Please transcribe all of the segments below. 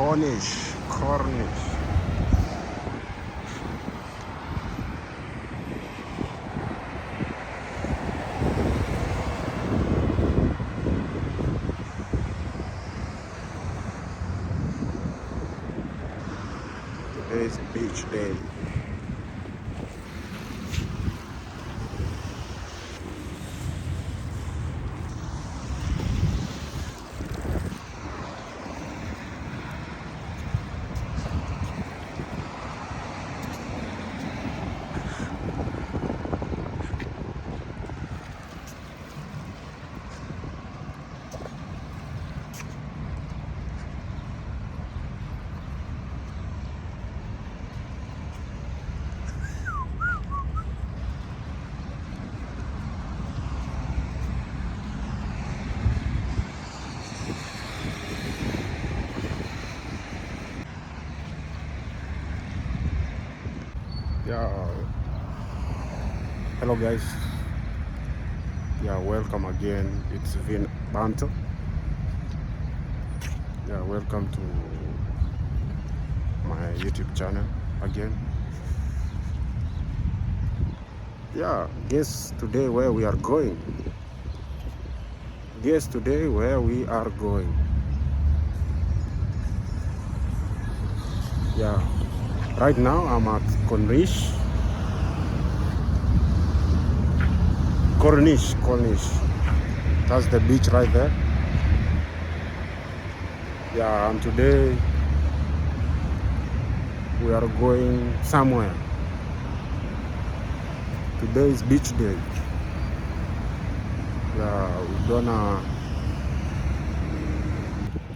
Cornish. Today's beach day. Yeah, hello guys. Yeah, welcome again. It's Vin Banto. Yeah, welcome to my YouTube channel again. Yeah, guess today where we are going. Guess today where we are going. Yeah, right now I'm at Cornish. That's the beach right there. Yeah, and today we are going somewhere. Today is beach day. Yeah, we're gonna.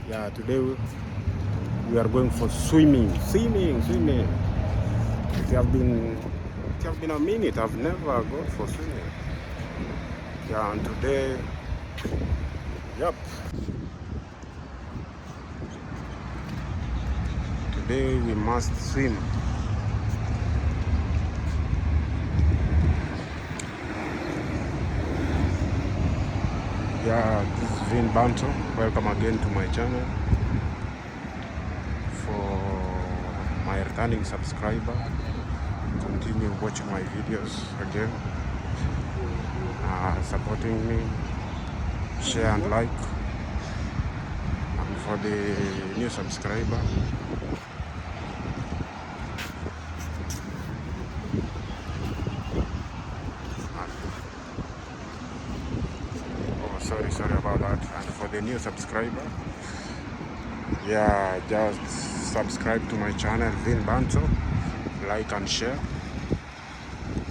Yeah, today we are going for swimming. It have been a minute. I've never gone for swimming. Yeah, and today, yep. Today we must swim. Yeah, this is Vin Banto. Welcome again to my channel. For my returning subscriber, continue watching my videos again, supporting me, share and like. And for the new subscriber, sorry about that. And for the new subscriber, yeah, just subscribe to my channel Vin Banto, like and share.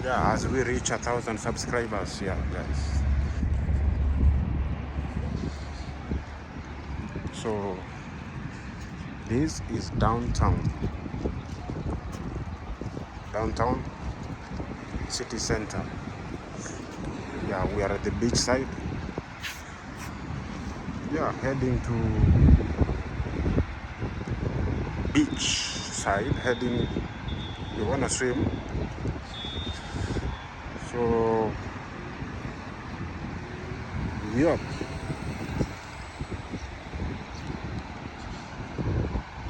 Yeah, as we reach 1,000 subscribers, yeah guys. So this is downtown city center. Yeah, we are at the beach side. Yeah, heading to beach side, we wanna swim. So yep.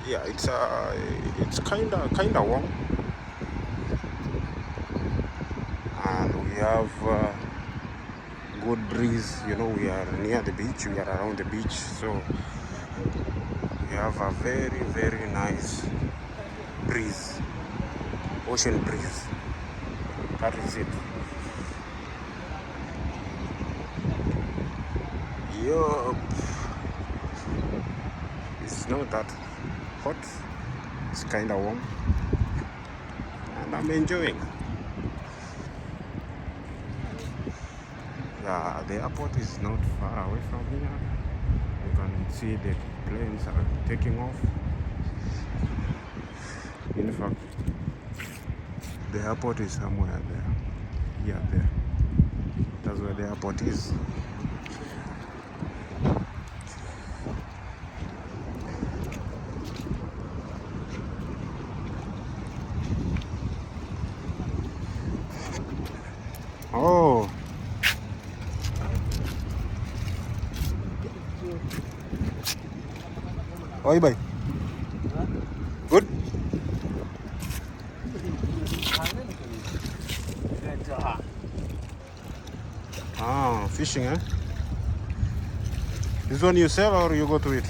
Yeah, it's kinda warm, and we have good breeze. You know, we are near the beach, we are around the beach, so we have a very nice breeze, ocean breeze. That is it. Yup. It's not that hot, it's kinda warm, and I'm enjoying. Yeah, the airport is not far away from here. You can see the planes are taking off. In fact, the airport is somewhere there. Yeah, there. That's where the airport is. Oh. Oi, bhai. Doha. Ah, fishing, eh? This one you sell or you go to it?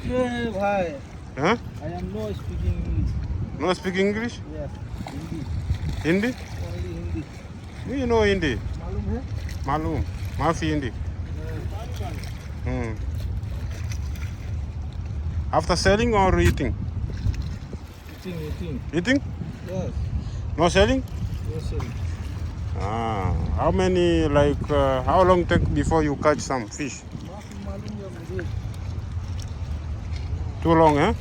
Hey, bhai. Huh? I am no speaking English. No speak English? Yes, Hindi. Hindi? Only Hindi. Me you know Hindi. मालूम है? Malum. Mafi Hindi. Yeah. Hmm. After selling or eating? Eating. Eating? Yes. No selling? Yes, sir. Ah. How many, like, how long take before you catch some fish? माफी मालूम है मुझे. Too long, eh?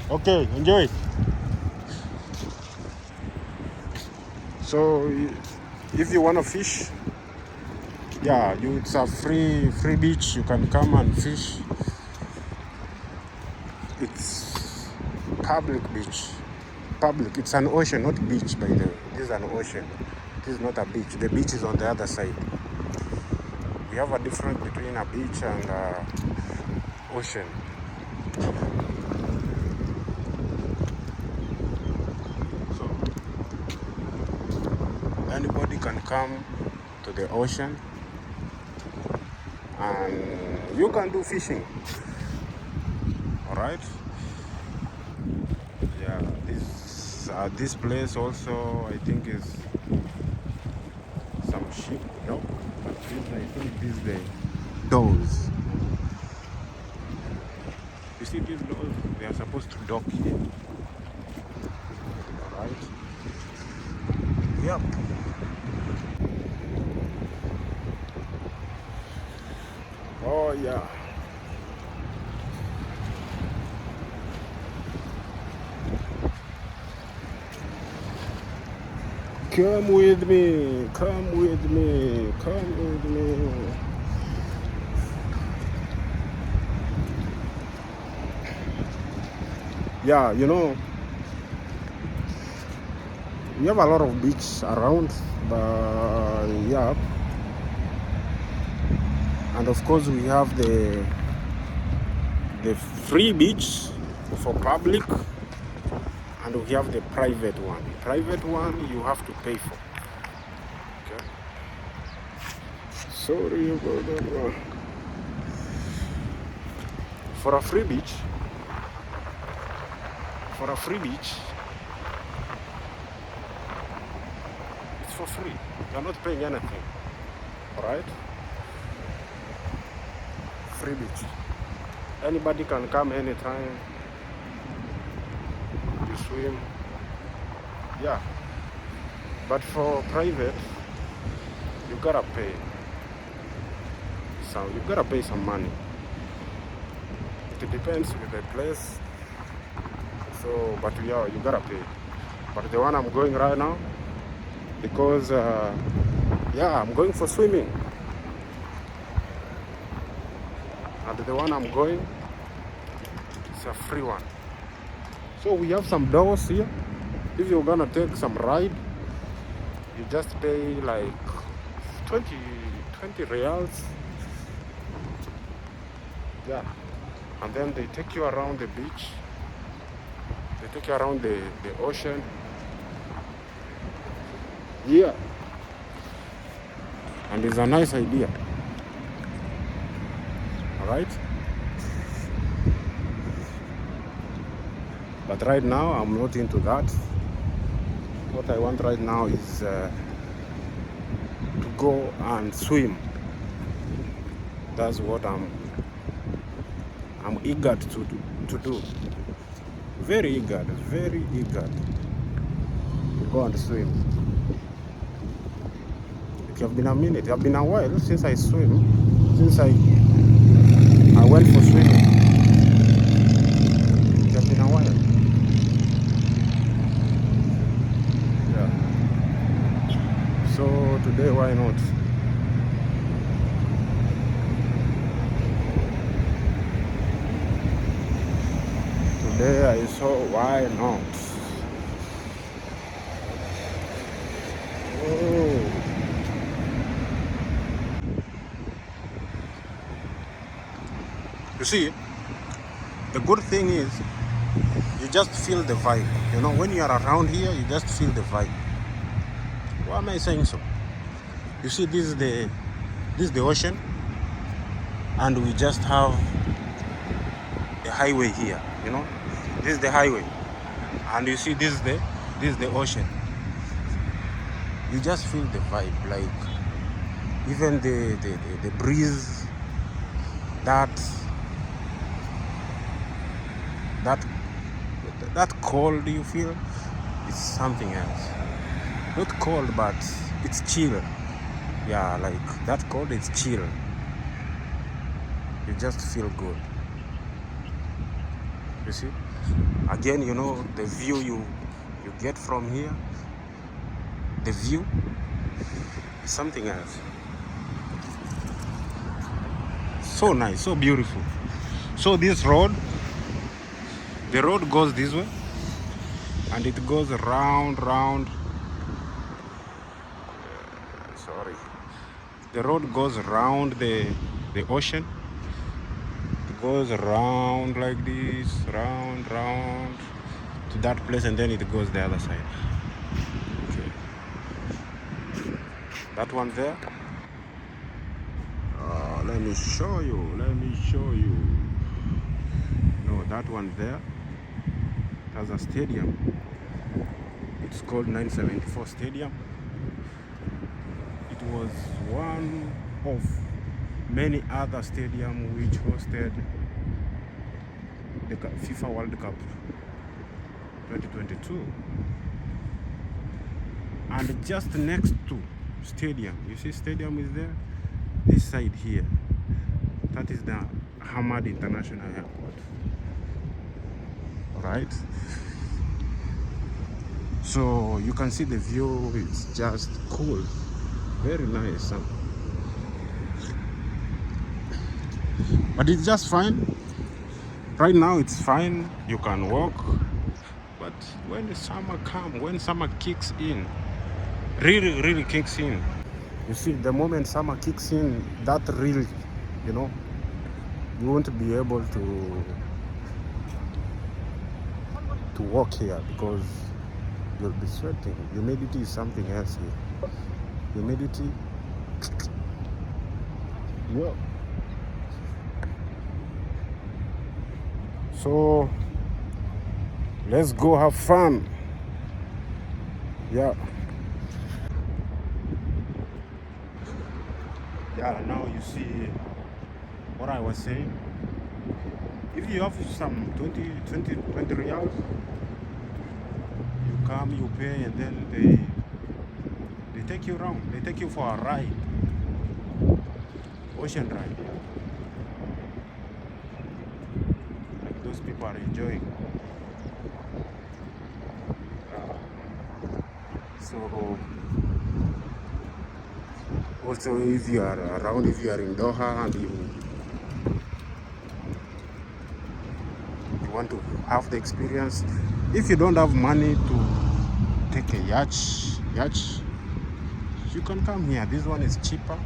Okay, enjoy. So, if you want to fish, yeah, it's a free beach. You can come and fish. It's public beach. Public. It's an ocean, not beach. By the way, this is an ocean. This is not a beach. The beach is on the other side. We have a difference between a beach and ocean. So anybody can come to the ocean and you can do fishing. All right. Yeah. This place also I think is some ship. No. I think this is the doors. You see these doors? They are supposed to dock here. Alright? Yep. Oh yeah. Come with me, come with me, come with me. Yeah, you know, we have a lot of beach around, but yeah. And of course we have the free beach for public, and we have the private one. Private one you have to pay for. Okay. Sorry about that one. For a free beach, it's for free. You're not paying anything. Alright? Free beach. Anybody can come anytime. You swim. Yeah. But for private, you gotta pay. So you gotta pay some money. It depends with the place. So, but yeah, you gotta pay. But the one I'm going right now, because yeah, I'm going for swimming. And the one I'm going, it's a free one. So we have some doors here. If you're gonna take some ride, you just pay like 20 reals. Yeah. And then they take you around the beach. They take you around the ocean. Yeah. And it's a nice idea. Alright? But right now I'm not into that. What I want right now is to go and swim. That's what I'm eager to do. Very eager to go and swim. It have been a minute. It have been a while since I swim. Since I went for swimming. It have been a while. Yeah. So today, why not? Today I saw why not. Oh. You see, the good thing is you just feel the vibe. You know, when you are around here, you just feel the vibe. Why am I saying so? You see, this is the ocean, and we just have the highway here. You know, this is the highway, and you see, this is the ocean. You just feel the vibe, like even the breeze, that cold you feel, it's something else. Not cold, but it's chill. Yeah, like that cold, it's chill. You just feel good. You see? Again, you know, the view you get from here, the view is something else. So nice, so beautiful. So this road, the road goes this way, and it goes round. Sorry. The road goes around the ocean. It goes around like this, round to that place, and then it goes the other side. Okay. That one there. Let me show you. No, that one there has a stadium. It's called 974 Stadium. It was one of many other stadiums which hosted the FIFA World Cup 2022. And just next to stadium, you see stadium is there? This side here, that is the Hamad International Airport. Alright? So you can see the view, it's just cool. Very nice. But it's just fine. Right now it's fine. You can walk. But when the summer comes, when summer kicks in, really kicks in. You see, the moment summer kicks in, that really, you know, you won't be able to walk here because you'll be sweating. Humidity is something else here. Humidity. Yeah. So let's go have fun. Yeah. Yeah, now you see what I was saying. If you have some 20 reals, you come, you pay, and then they take you around. They take you for a ride, ocean ride. Like those people are enjoying. So also, if you are around, if you are in Doha and you want to have the experience, if you don't have money to take a yacht, you can come here. This one is cheaper.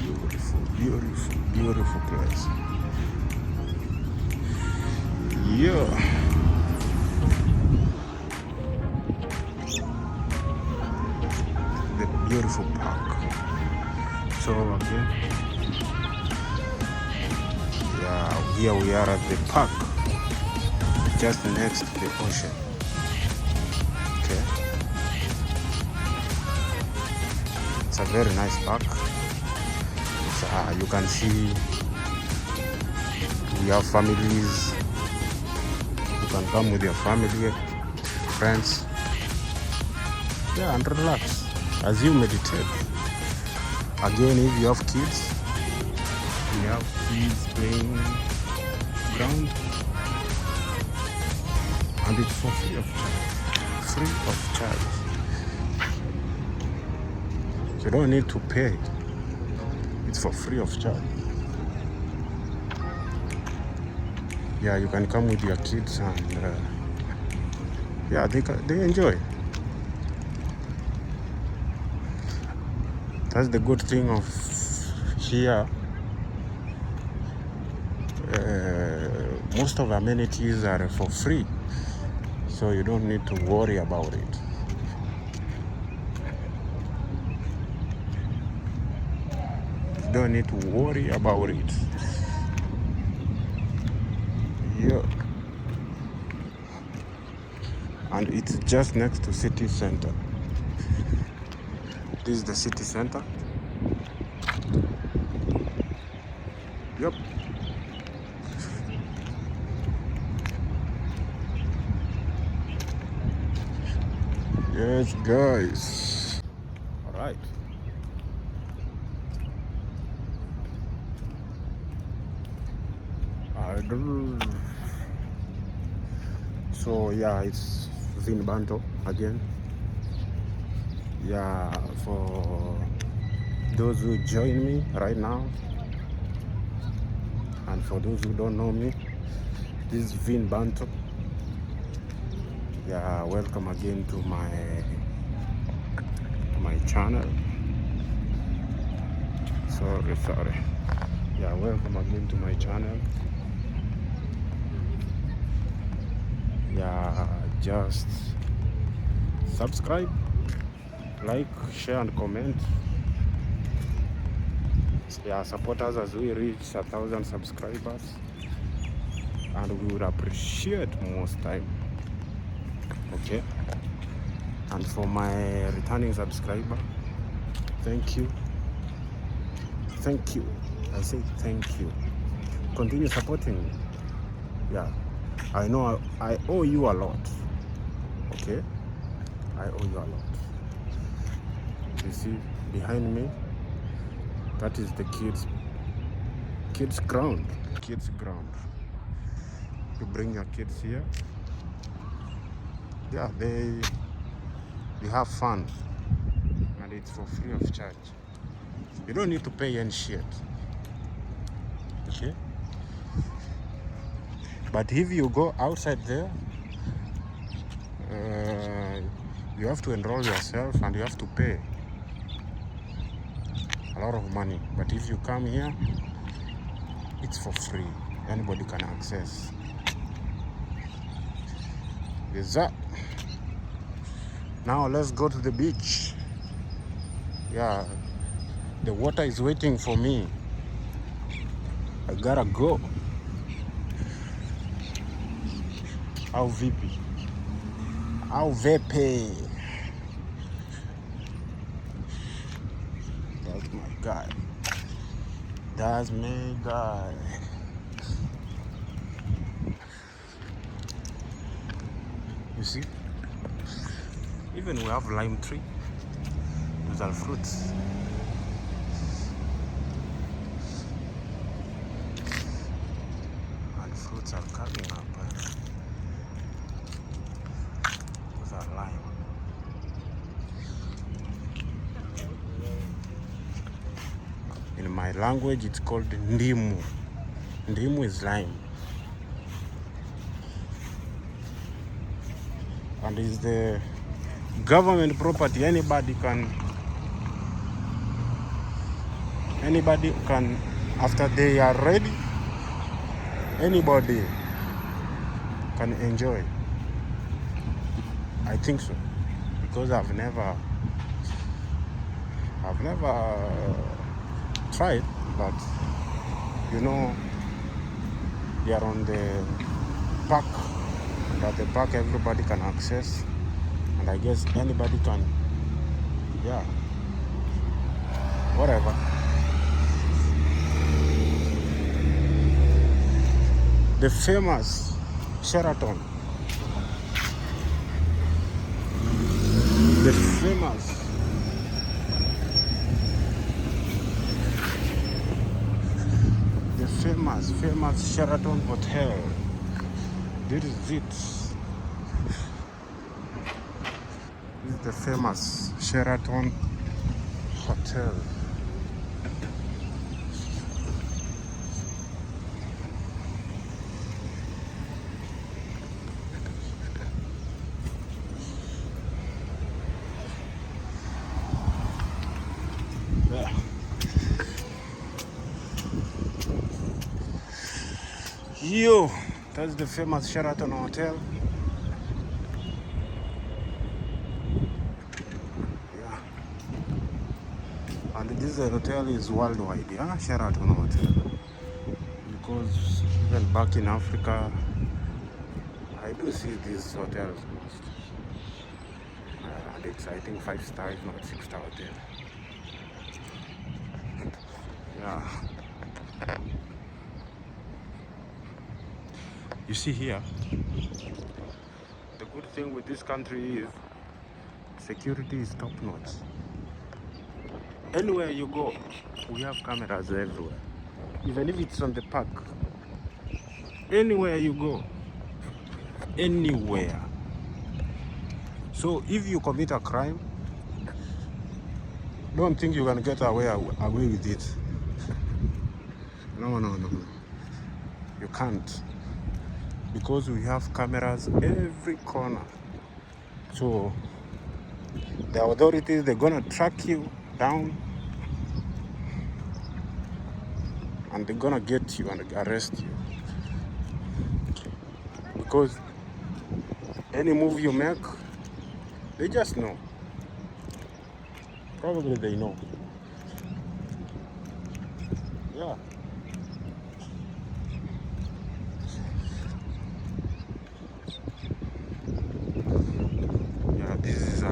Beautiful, beautiful, beautiful place. Yeah. The beautiful park. So again, yeah, here we are at the park, just next to the ocean. Okay, it's a very nice park. You can see we have families. You can come with your family, friends, yeah, and relax as you meditate. Again, if you have kids, we have kids playing ground, and it's for free of charge. Free of charge. You don't need to pay. It's for free of charge. Yeah, you can come with your kids and yeah, they enjoy. That's the good thing of here. Most of the amenities are for free, so you don't need to worry about it. You don't need to worry about it. Yeah. And it's just next to city center. This is the city center. Yep. Yes, guys. All right. So yeah, it's Vinbanto again. Yeah, for those who join me right now, and for those who don't know me, this is Vinbanto. Yeah, welcome again to my channel. Sorry. Yeah, welcome again to my channel. Yeah, just subscribe, like, share, and comment. Yeah, support us as we reach 1,000 subscribers, and we would appreciate most time. Okay, and for my returning subscriber, thank you. I say thank you. Continue supporting me. Yeah, I know I owe you a lot. Okay, I owe you a lot. You see behind me, that is the kids ground. You bring your kids here. Yeah, they have fun, and it's for free of charge. You don't need to pay any shit. Okay? But if you go outside there, you have to enroll yourself and you have to pay a lot of money. But if you come here, it's for free. Anybody can access. Is that? Now let's go to the beach. Yeah, the water is waiting for me. I gotta go. Au vipi? Au vipi? That's my guy. That's my guy. You see? Even we have lime tree. Those are fruits. And fruits are coming up. Those are lime. In my language, it's called ndimu. Ndimu is lime. And it's the government property. Anybody Anybody can, after they are ready, anybody can enjoy. I think so, because I've never tried, but you know, they are on the park, but the park everybody can access, and I guess anybody can, yeah, whatever. The famous Sheraton, the famous Sheraton Hotel. This is it. This is the famous Sheraton Hotel. Yeah. Yo, that's the famous Sheraton Hotel. Yeah. And this hotel is worldwide, yeah, Sheraton Hotel. Because even back in Africa, I do see these hotels most. And it's, I think, 5-star, if not 6-star hotel. Yeah. You see here, the good thing with this country is security is top notch. Anywhere you go, we have cameras everywhere. Even if it's on the park. Anywhere you go. Anywhere. So if you commit a crime, don't think you can get away with it. No. You can't. Because we have cameras every corner. So the authorities, they're gonna track you down and they're gonna get you and arrest you. Because any move you make, they just know. Probably they know. Yeah. Yeah, this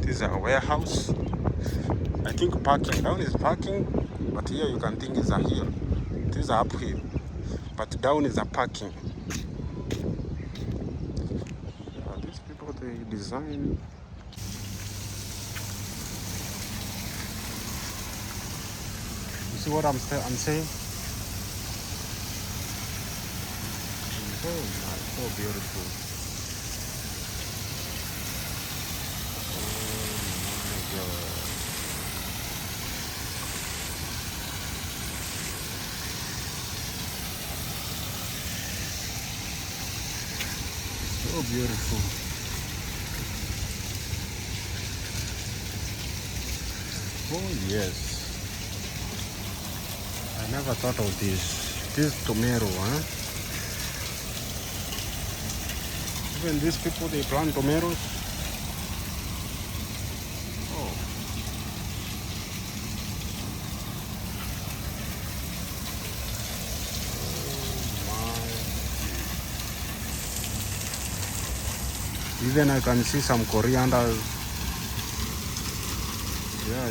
is a warehouse. I think parking. Down is parking, but here you can think it's a hill. It is uphill, but down is a parking. Yeah, these people, they design. You see what I'm saying? Oh my, so beautiful. Oh my God. So beautiful. Oh yes. I never thought of this. This tomato, huh? Even these people, they plant tomatoes. Oh. Even I can see some coriander. Yeah.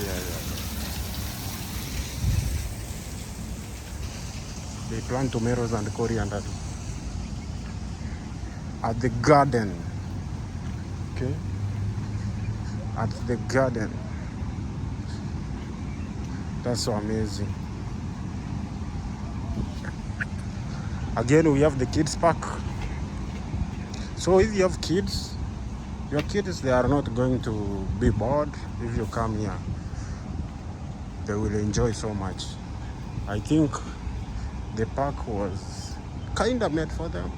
They plant tomatoes and coriander at the garden. Okay? At the garden. That's so amazing. Again, we have the kids park. So if you have kids, your kids, they are not going to be bored if you come here. They will enjoy so much. I think the park was kind of made for them,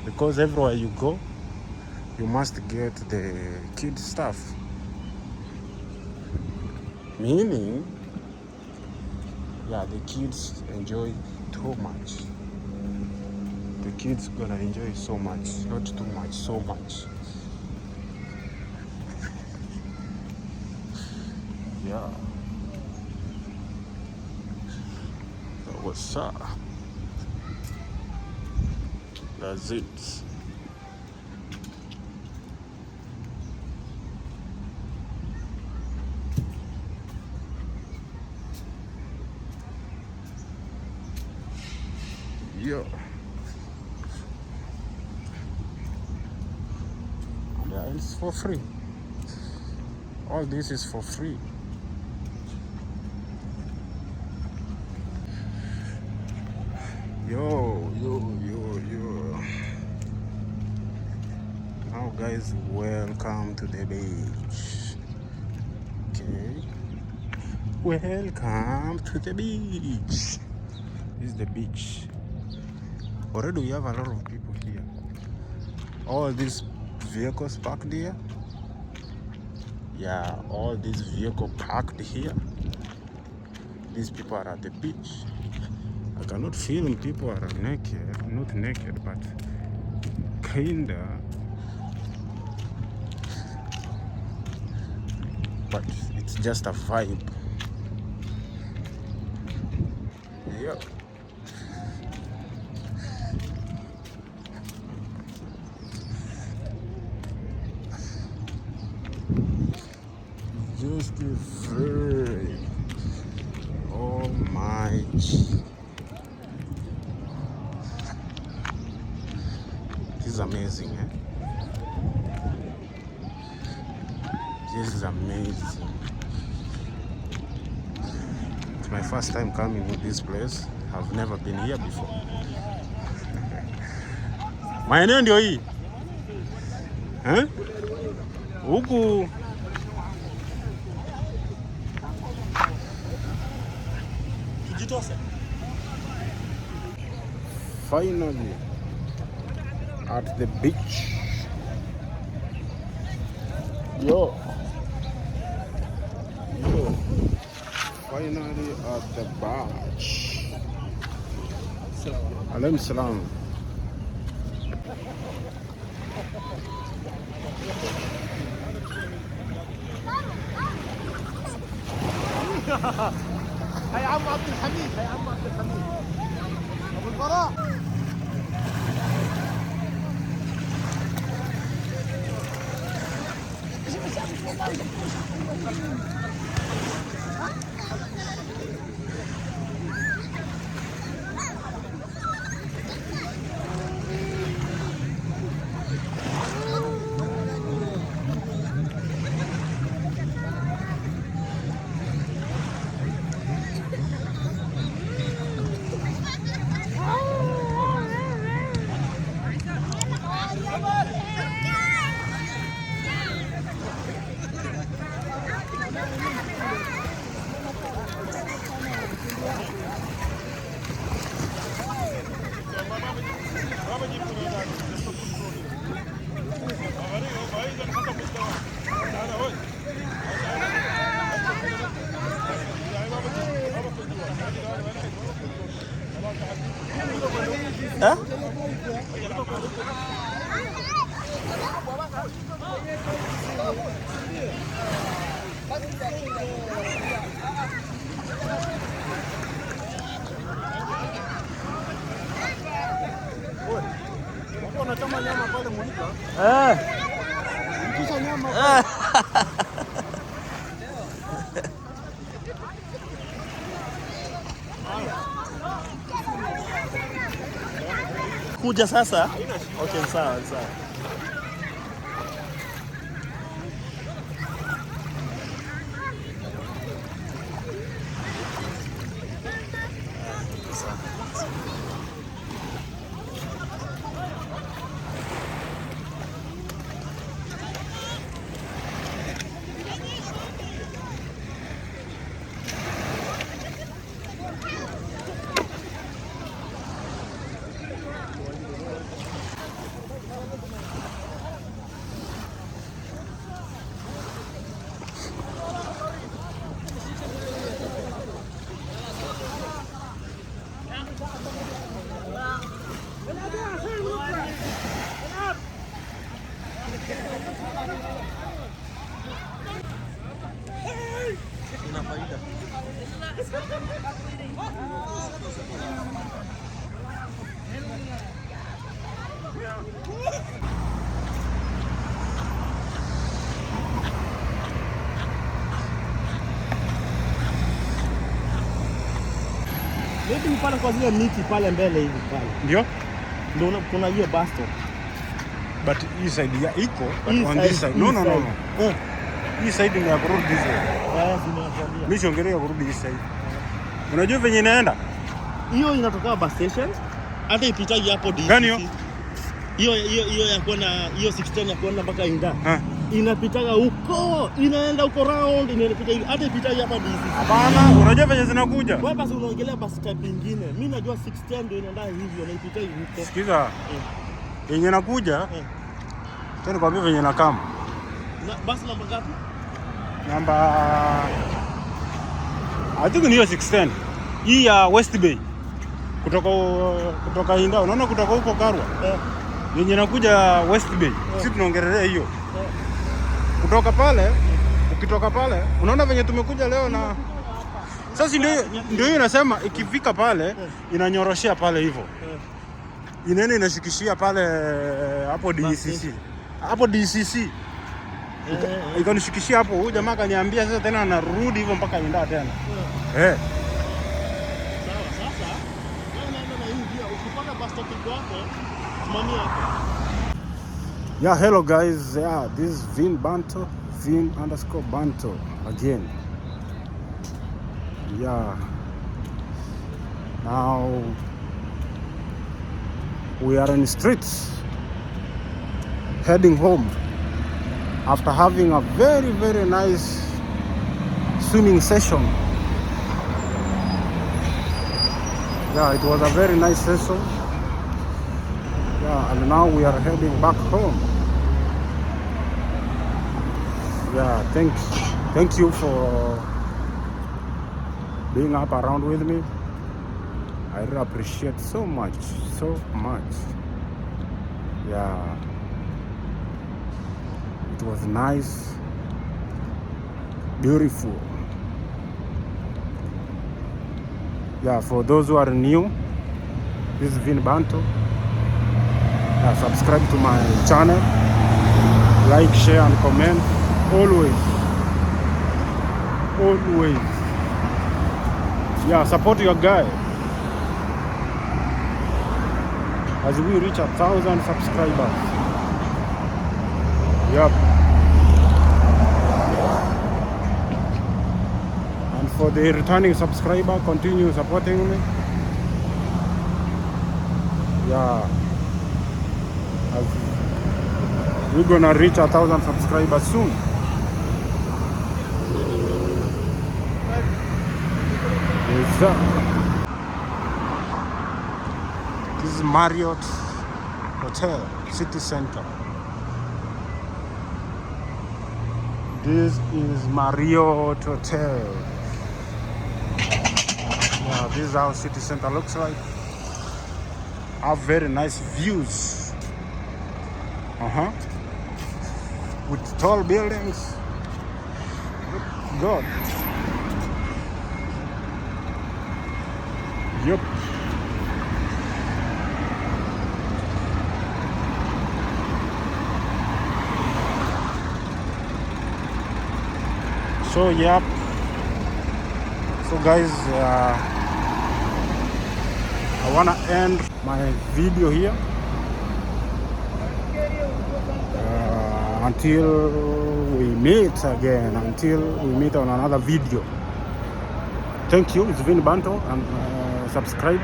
because everywhere you go, you must get the kids stuff. Meaning, yeah, the kids enjoy too much. The kids gonna enjoy so much, not too much, so much. Yeah. So what's up? That's it. Yeah. Yeah, it's for free. All this is for free. Yo. Now, guys, welcome to the beach. Okay. Welcome to the beach. This is the beach. Already we have a lot of people here. All these vehicles parked here. Yeah, all these vehicles parked here. These people are at the beach. I cannot film people are naked, not naked, but kinda. But it's just a vibe. Yep. Just a vibe. Oh my. This is amazing, eh? This is amazing. It's my first time coming to this place. I've never been here before. Maeneo ndio hii. Eh? Huku tujitose. Finally at the beach. Yo. Finally at the beach. Alaykum salam. هيا عم عبد الحميد هيا عم عبد الحميد ابو البراء Huh? Kuja sasa. Okay, sawa sawa. Maybe pale kwa zile miti pale mbele hivi pale. Ndio? Ndio kuna hiyo bus stop. But hii side ya iko on side, this side. No. Hii side ni ya kurudi hizo. Zinakwambia. Mimi siongelea kurudi hii side. Unajua venye inaenda? Hiyo inatoka bus station. Hata ipitaji hapo DC. Gani hiyo? Hiyo ya kwenda hiyo 16 ya kwenda mpaka Inda. Inapitaga huko, inaenda huko round, inapita hivi. Hata ipitaji hapa DC. Hapana, unajua venye zinakuja? Wewe basi unaongelea bus type nyingine. Mimi najua 16 ndio inaenda hivyo na ipita hivi huko. Sikiza. Yenye inakuja. Tena kwambia venye na kama. Basi namba ngapi? Namba I think ni hiyo 610. Hii ya West Bay. Kutoka Inda, unaona kutoka huko Karwa. Yenye inakuja West Bay. Sisi tunaongelea hiyo. Kutoka pale, ukitoka pale, unaona venye tumekuja leo na sasa ndio hiyo nasema ikifika pale inanyoroshea pale hivyo. Inaenda inashikishia pale hapo DCC. Hapo DCC. Ikanishikishia hapo, huyu jamaa kaniambia sasa tena anarudi hivyo mpaka Inda tena. Sawa sasa. Naenda na hii ndio ukipata bus stop yako, simamia hapo. Yeah, hello guys. Yeah, this is Vin_Banto again. Yeah. Now we are in the streets heading home after having a very, very nice swimming session. Yeah, it was a very nice session. Yeah, and now we are heading back home. Yeah, thank you for being up around with me. I really appreciate so much. Yeah, it was nice, beautiful. Yeah, for those who are new, this is Vin Banto. Subscribe to my channel, like, share and comment. Always. Yeah, support your guy as we reach 1,000 subscribers. Yep. And for the returning subscriber, continue supporting me. Yeah, as we're gonna reach 1,000 subscribers soon. This is Marriott Hotel, City Center. This is Marriott Hotel. Yeah, this is how City Center looks like. Have very nice views. With tall buildings. Good. Yep. So yep. So guys, I wanna end my video here until we meet again, until we meet on another video. Thank you. It's Vin Banto, and subscribe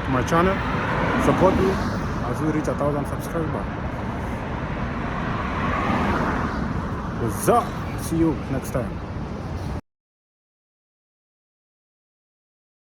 to my channel, support me as we reach 1,000 subscribers. What's up? See you next time.